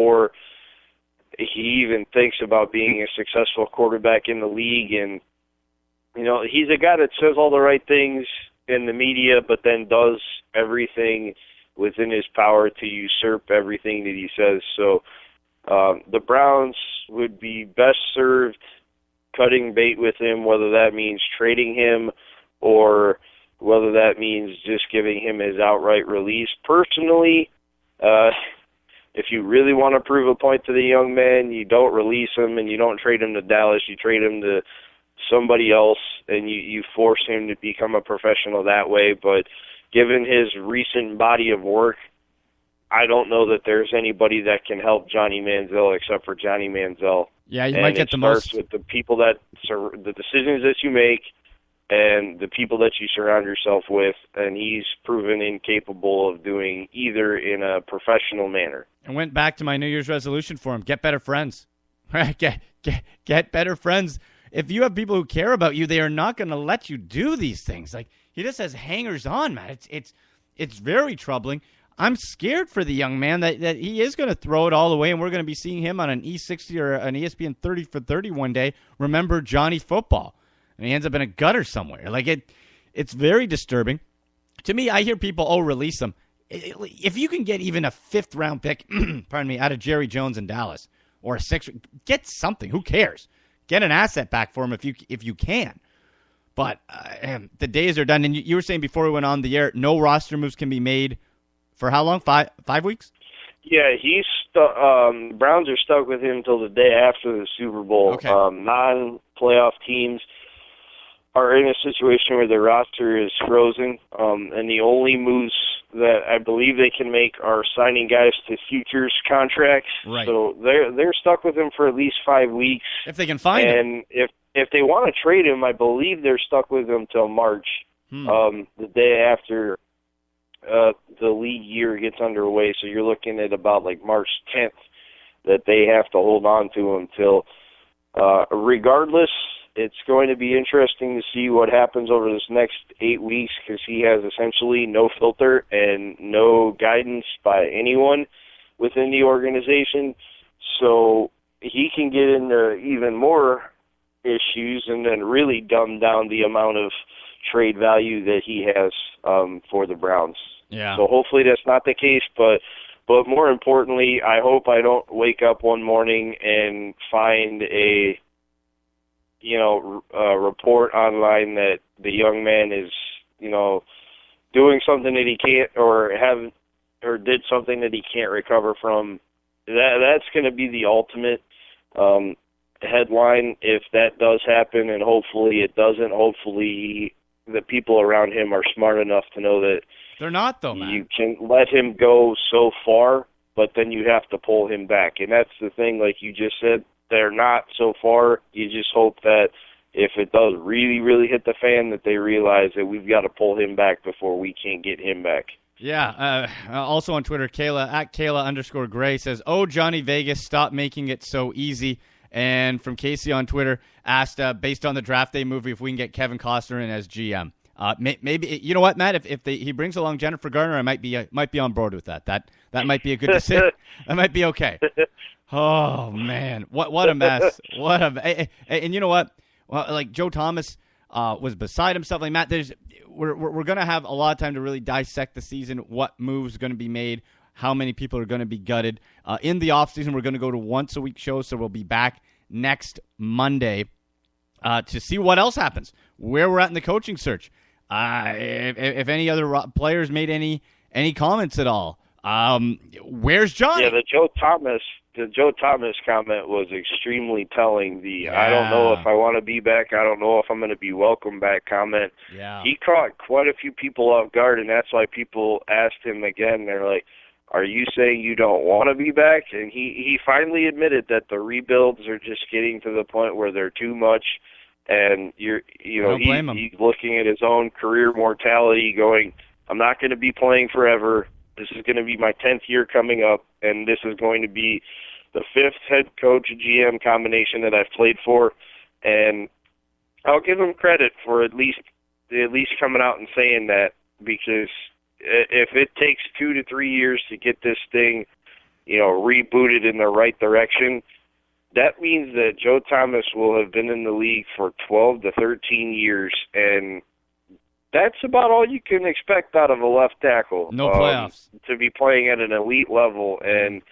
before he even thinks about being a successful quarterback in the league. And, he's a guy that says all the right things in the media, but then does everything within his power to usurp everything that he says. So the Browns would be best served cutting bait with him, whether that means trading him or whether that means just giving him his outright release. Personally, if you really want to prove a point to the young man, you don't release him and you don't trade him to Dallas. You trade him to somebody else, and you force him to become a professional that way. But given his recent body of work, I don't know that there's anybody that can help Johnny Manziel except for Johnny Manziel. Yeah, you might get the most. It starts with the people the decisions that you make and the people that you surround yourself with, and he's proven incapable of doing either in a professional manner. I went back to my New Year's resolution for him. Get better friends. Get better friends. If you have people who care about you, they are not going to let you do these things. Like, he just has hangers on, man. It's very troubling. I'm scared for the young man that he is going to throw it all away, and we're going to be seeing him on an E60 or an ESPN 30 for 30 one day. Remember Johnny Football. And he ends up in a gutter somewhere. Like, it's very disturbing. To me, I hear people, release him. If you can get even a 5th-round pick, pardon me, out of Jerry Jones in Dallas, or a 6th, get something. Who cares? Get an asset back for him if you can. But the days are done. And you were saying before we went on the air, no roster moves can be made for how long? 5 weeks? Yeah, he's Browns are stuck with him until the day after the Super Bowl. Okay. Non-playoff teams are in a situation where their roster is frozen, and the only moves that I believe they can make are signing guys to futures contracts. Right. So they're stuck with him for at least 5 weeks. If they can find him. And if they want to trade him, I believe they're stuck with him till March, the day after the league year gets underway. So you're looking at about like March 10th that they have to hold on to him till. Regardless, it's going to be interesting to see what happens over this next 8 weeks because he has essentially no filter and no guidance by anyone within the organization. So he can get into even more issues and then really dumb down the amount of trade value that he has for the Browns. Yeah. So hopefully that's not the case, but more importantly, I hope I don't wake up one morning and find a report online that the young man is, doing something that he can't or did something that he can't recover from. That's going to be the ultimate headline if that does happen, and hopefully it doesn't. Hopefully the people around him are smart enough to know that they're not, though, man. You can let him go so far, but then you have to pull him back. And that's the thing, like you just said, they're not so far. You just hope that if it does really, really hit the fan, that they realize that we've got to pull him back before we can't get him back. Yeah. Also on Twitter, Kayla, at Kayla_Gray says, Johnny Vegas, stop making it so easy. And from Casey on Twitter, asked, based on the draft day movie, if we can get Kevin Costner in as GM. Maybe, you know what, Matt? If he brings along Jennifer Garner, I might be on board with that. That might be a good decision. That might be okay. Oh man, what a mess! And you know what? Well, like Joe Thomas was beside himself. Like Matt, we're gonna have a lot of time to really dissect the season. What moves are going to be made? How many people are going to be gutted? In the offseason, we're going to go to once a week shows, so we'll be back next Monday to see what else happens, where we're at in the coaching search. If any other players made any comments at all. Where's Johnny? Yeah, the Joe Thomas comment was extremely telling. I don't know if I want to be back. I don't know if I'm going to be welcome back comment. Yeah. He caught quite a few people off guard, and that's why people asked him again. They're like, are you saying you don't want to be back? And he finally admitted that the rebuilds are just getting to the point where they're too much. And he's looking at his own career mortality going, I'm not going to be playing forever. This is going to be my 10th year coming up, and this is going to be the 5th head coach GM combination that I've played for. And I'll give him credit for at least coming out and saying that, because if it takes 2 to 3 years to get this thing rebooted in the right direction, that means that Joe Thomas will have been in the league for 12 to 13 years, and that's about all you can expect out of a left tackle. No playoffs. To be playing at an elite level, and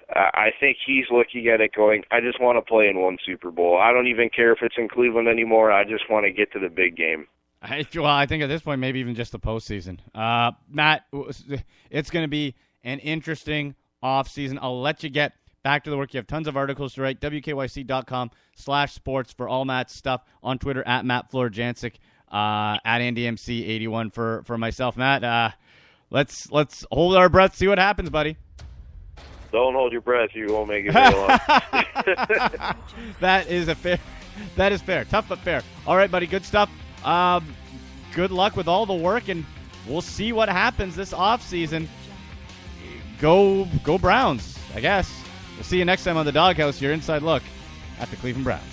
I think he's looking at it going, I just want to play in one Super Bowl. I don't even care if it's in Cleveland anymore. I just want to get to the big game. I think at this point, maybe even just the postseason. Matt, it's going to be an interesting offseason. I'll let you get back to the work. You have tons of articles to write. WKYC.com/sports for all Matt's stuff. On Twitter, at Matt Florjancic, at AndyMC81 for myself. Matt, let's hold our breath, see what happens, buddy. Don't hold your breath. You won't make it very long. That is fair. Tough but fair. All right, buddy. Good stuff. Good luck with all the work, and we'll see what happens this offseason. Go Browns, I guess. We'll see you next time on the Doghouse, your inside look at the Cleveland Browns.